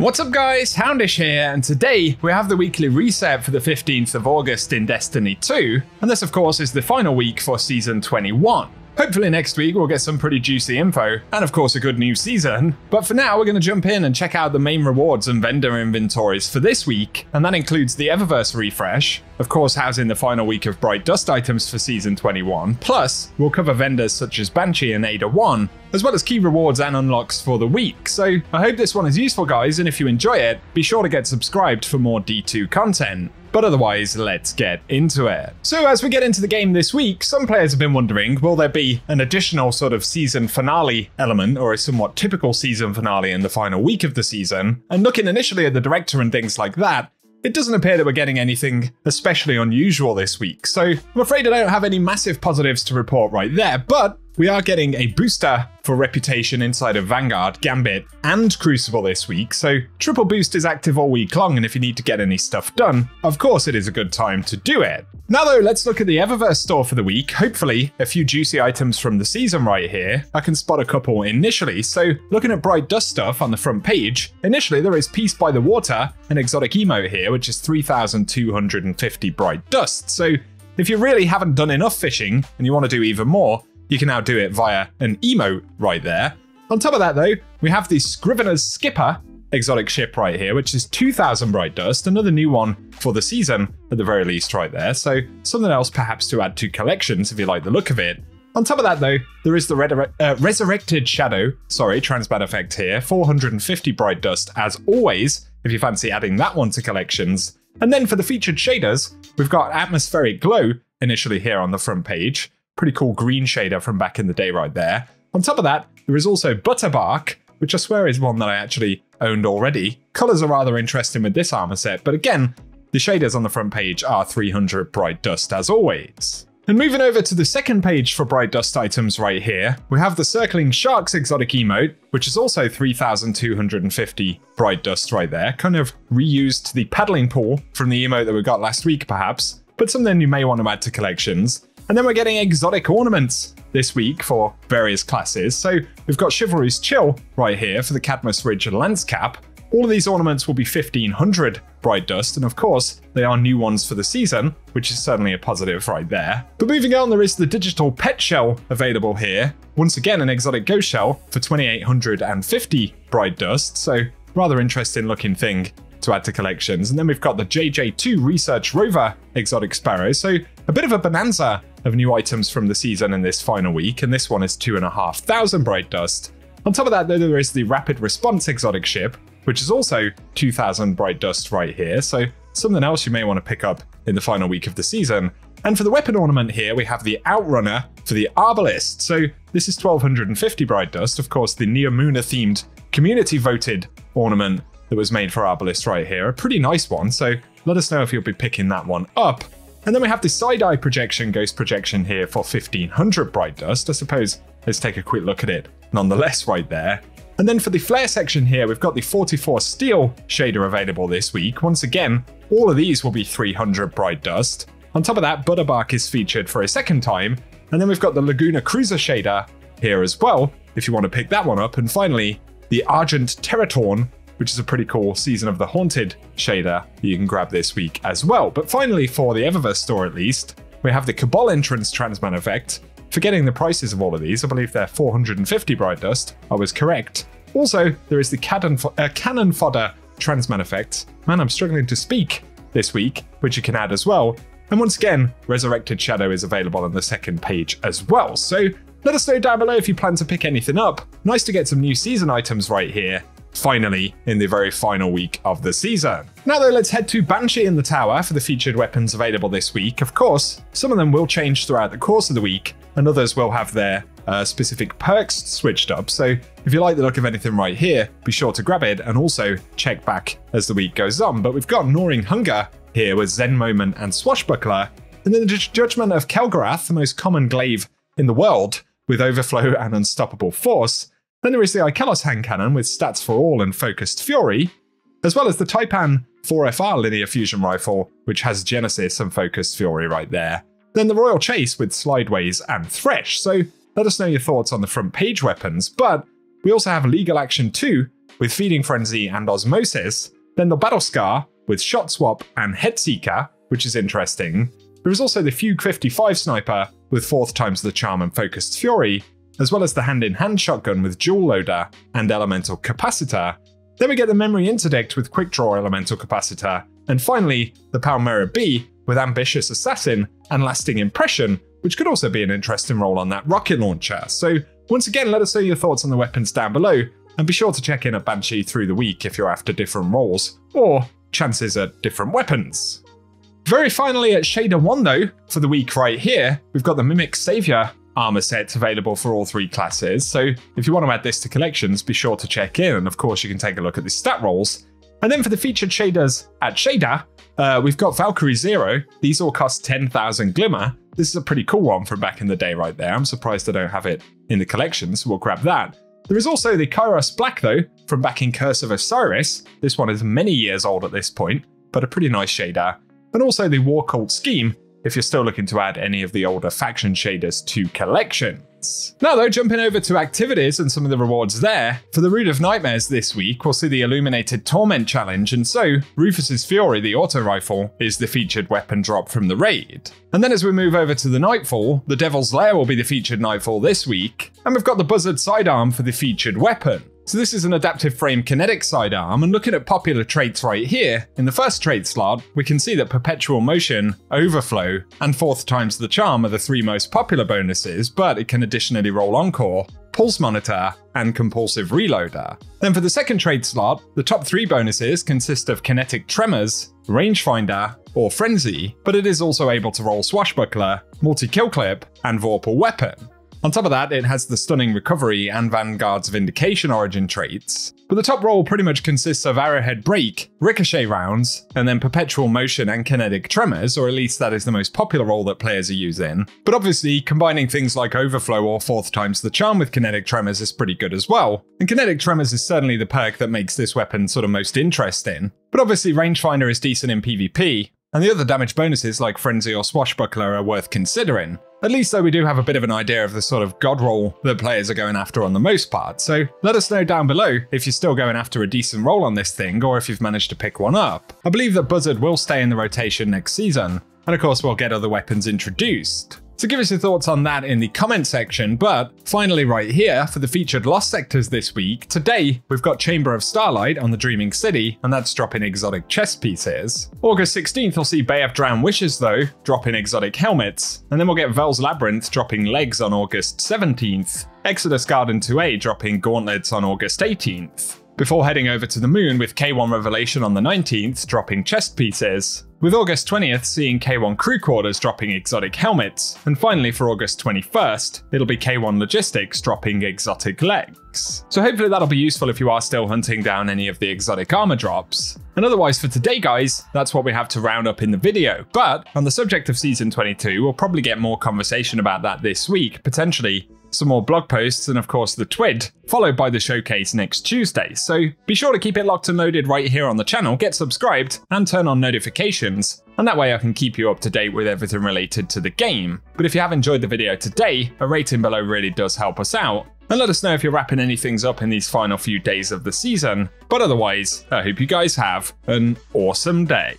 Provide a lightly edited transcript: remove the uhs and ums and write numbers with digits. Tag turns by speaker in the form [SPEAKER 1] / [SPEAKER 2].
[SPEAKER 1] What's up guys, Houndish here, and today we have the weekly reset for the 15th of August in Destiny 2, and this of course is the final week for Season 21. Hopefully next week we'll get some pretty juicy info, and of course a good new season, but for now we're going to jump in and check out the main rewards and vendor inventories for this week, and that includes the Eververse refresh, of course housing the final week of Bright Dust items for Season 21, plus we'll cover vendors such as Banshee and ShADA-1, as well as key rewards and unlocks for the week. So I hope this one is useful guys, and if you enjoy it, be sure to get subscribed for more D2 content. But otherwise, let's get into it. So as we get into the game this week, some players have been wondering, will there be an additional sort of season finale element, or a somewhat typical season finale in the final week of the season? And looking initially at the director and things like that, it doesn't appear that we're getting anything especially unusual this week. So I'm afraid I don't have any massive positives to report right there, but we are getting a booster for reputation inside of Vanguard, Gambit, and Crucible this week, so triple boost is active all week long, and if you need to get any stuff done, of course it is a good time to do it. Now though, let's look at the Eververse store for the week. Hopefully a few juicy items from the season right here. I can spot a couple initially, so looking at Bright Dust stuff on the front page, initially there is Peace by the Water, an exotic emote here, which is 3,250 Bright Dust, so if you really haven't done enough fishing and you want to do even more, you can now do it via an emote right there. On top of that though, we have the Scrivener's Skipper exotic ship right here, which is 2,000 Bright Dust, another new one for the season at the very least right there, so something else perhaps to add to collections if you like the look of it. On top of that though, there is the Resurrected Shadow, transmat effect here, 450 Bright Dust as always, if you fancy adding that one to collections. And then for the featured shaders, we've got Atmospheric Glow initially here on the front page. Pretty cool green shader from back in the day right there. On top of that, there is also Butterbark, which I swear is one that I actually owned already. Colors are rather interesting with this armor set, but again, the shaders on the front page are 300 Bright Dust as always. And moving over to the second page for Bright Dust items right here, we have the Circling Sharks exotic emote, which is also 3,250 Bright Dust right there. Kind of reused the paddling pool from the emote that we got last week perhaps, but something you may want to add to collections. And then we're getting exotic ornaments this week for various classes. So we've got Chivalry's Chill right here for the Cadmus Ridge Lance Cap. All of these ornaments will be 1,500 Bright Dust, and of course, they are new ones for the season, which is certainly a positive right there. But moving on, there is the Digital Pet Shell available here. Once again, an exotic ghost shell for 2,850 Bright Dust, so rather interesting looking thing to add to collections. And then we've got the JJ2 Research Rover exotic sparrow, so a bit of a bonanza of new items from the season in this final week, and this one is 2,500 Bright Dust. On top of that though, there is the Rapid Response exotic ship, which is also 2,000 Bright Dust right here, so something else you may want to pick up in the final week of the season. And for the weapon ornament here, we have the Outrunner for the Arbalist, so this is 1,250 Bright Dust, of course the Neomuna themed community voted ornament that was made for Arbalist right here, a pretty nice one, so let us know if you'll be picking that one up. And then we have the Side-Eye Projection Ghost Projection here for 1,500 Bright Dust. I suppose let's take a quick look at it nonetheless right there. And then for the Flare section here, we've got the 44 Steel shader available this week. Once again, all of these will be 300 Bright Dust. On top of that, Butterbark is featured for a second time. And then we've got the Laguna Cruiser shader here as well, if you want to pick that one up. And finally, the Argent Teratorn, which is a pretty cool Season of the Haunted shader that you can grab this week as well. But finally, for the Eververse store at least, we have the Cabal Entrance Transman effect. Forgetting the prices of all of these, I believe they're 450 Bright Dust, I was correct. Also, there is the Cannon Fodder Transman effect. Man, I'm struggling to speak this week, which you can add as well. And once again, Resurrected Shadow is available on the second page as well. So let us know down below if you plan to pick anything up. Nice to get some new season items right here, finally, in the very final week of the season. Now though, let's head to Banshee in the Tower for the featured weapons available this week. Of course, some of them will change throughout the course of the week, and others will have their specific perks switched up. So if you like the look of anything right here, be sure to grab it and also check back as the week goes on. But we've got Gnawing Hunger here with Zen Moment and Swashbuckler, and then the Judgment of Kelgarath, the most common glaive in the world, with Overflow and Unstoppable Force. Then there is the Ikelos Hand Cannon with Stats for All and Focused Fury, as well as the Taipan 4FR Linear Fusion Rifle, which has Genesis and Focused Fury right there. Then the Royal Chase with Slideways and Thresh, so let us know your thoughts on the front page weapons. But we also have Legal Action 2 with Feeding Frenzy and Osmosis, then the Battle Scar with Shot Swap and Head Seeker, which is interesting. There is also the Fugue 55 Sniper with 4th times the Charm and Focused Fury, as well as the Hand-in-Hand Shotgun with Dual Loader and Elemental Capacitor. Then we get the Memory Interdict with Quick Draw Elemental Capacitor, and finally the Palmyra B with Ambitious Assassin and Lasting Impression, which could also be an interesting role on that rocket launcher. So once again, let us know your thoughts on the weapons down below, and be sure to check in at Banshee through the week if you're after different roles, or chances at different weapons. Very finally at ShADA-1 though, for the week right here, we've got the Mimic Savior armor set available for all 3 classes, so if you want to add this to collections, be sure to check in, and of course you can take a look at the stat rolls. And then for the featured shaders at ShADA, we've got Valkyrie Zero. These all cost 10,000 Glimmer. This is a pretty cool one from back in the day right there. I'm surprised I don't have it in the collection, so we'll grab that. There is also the Kairos Black though, from back in Curse of Osiris. This one is many years old at this point, but a pretty nice shader. And also the War Cult Scheme, if you're still looking to add any of the older faction shaders to collections. Now though, jumping over to activities and some of the rewards there, for the Root of Nightmares this week, we'll see the Illuminated Torment Challenge, and so Rufus's Fury, the auto rifle, is the featured weapon drop from the raid. And then as we move over to the Nightfall, the Devil's Lair will be the featured Nightfall this week, and we've got the Buzzard Sidearm for the featured weapon. So this is an adaptive frame kinetic sidearm, and looking at popular traits right here, in the first trait slot, we can see that Perpetual Motion, Overflow, and 4th times the Charm are the 3 most popular bonuses, but it can additionally roll Encore, Pulse Monitor, and Compulsive Reloader. Then for the second trait slot, the top 3 bonuses consist of Kinetic Tremors, Rangefinder, or Frenzy, but it is also able to roll Swashbuckler, Multi-Kill Clip, and Vorpal Weapon. On top of that, it has the Stunning Recovery and Vanguard's Vindication origin traits. But the top roll pretty much consists of Arrowhead Break, Ricochet Rounds, and then Perpetual Motion and Kinetic Tremors, or at least that is the most popular roll that players are using. But obviously, combining things like Overflow or 4th times the Charm with Kinetic Tremors is pretty good as well. And Kinetic Tremors is certainly the perk that makes this weapon sort of most interesting. But obviously, Rangefinder is decent in PvP, and the other damage bonuses like Frenzy or Swashbuckler are worth considering. At least though we do have a bit of an idea of the sort of god roll that players are going after on the most part, so let us know down below if you're still going after a decent roll on this thing or if you've managed to pick one up. I believe that Buzzard will stay in the rotation next season, and of course we'll get other weapons introduced. So give us your thoughts on that in the comment section, but finally right here for the featured Lost Sectors this week, today we've got Chamber of Starlight on the Dreaming City, and that's dropping exotic chess pieces. August 16th we'll see Bay of Drowned Wishes though, dropping exotic helmets, and then we'll get Vel's Labyrinth dropping legs on August 17th, Exodus Garden 2A dropping gauntlets on August 18th, before heading over to the moon with K1 Revelation on the 19th dropping chest pieces, with August 20th seeing K1 Crew Quarters dropping exotic helmets, and finally for August 21st, it'll be K1 Logistics dropping exotic legs. So hopefully that'll be useful if you are still hunting down any of the exotic armor drops. And otherwise for today guys, that's what we have to round up in the video, but on the subject of Season 22, we'll probably get more conversation about that this week, potentially some more blog posts, and of course the TWID, followed by the showcase next Tuesday. So be sure to keep it locked and loaded right here on the channel, get subscribed, and turn on notifications, and that way I can keep you up to date with everything related to the game. But if you have enjoyed the video today, a rating below really does help us out, and let us know if you're wrapping any things up in these final few days of the season. But otherwise, I hope you guys have an awesome day.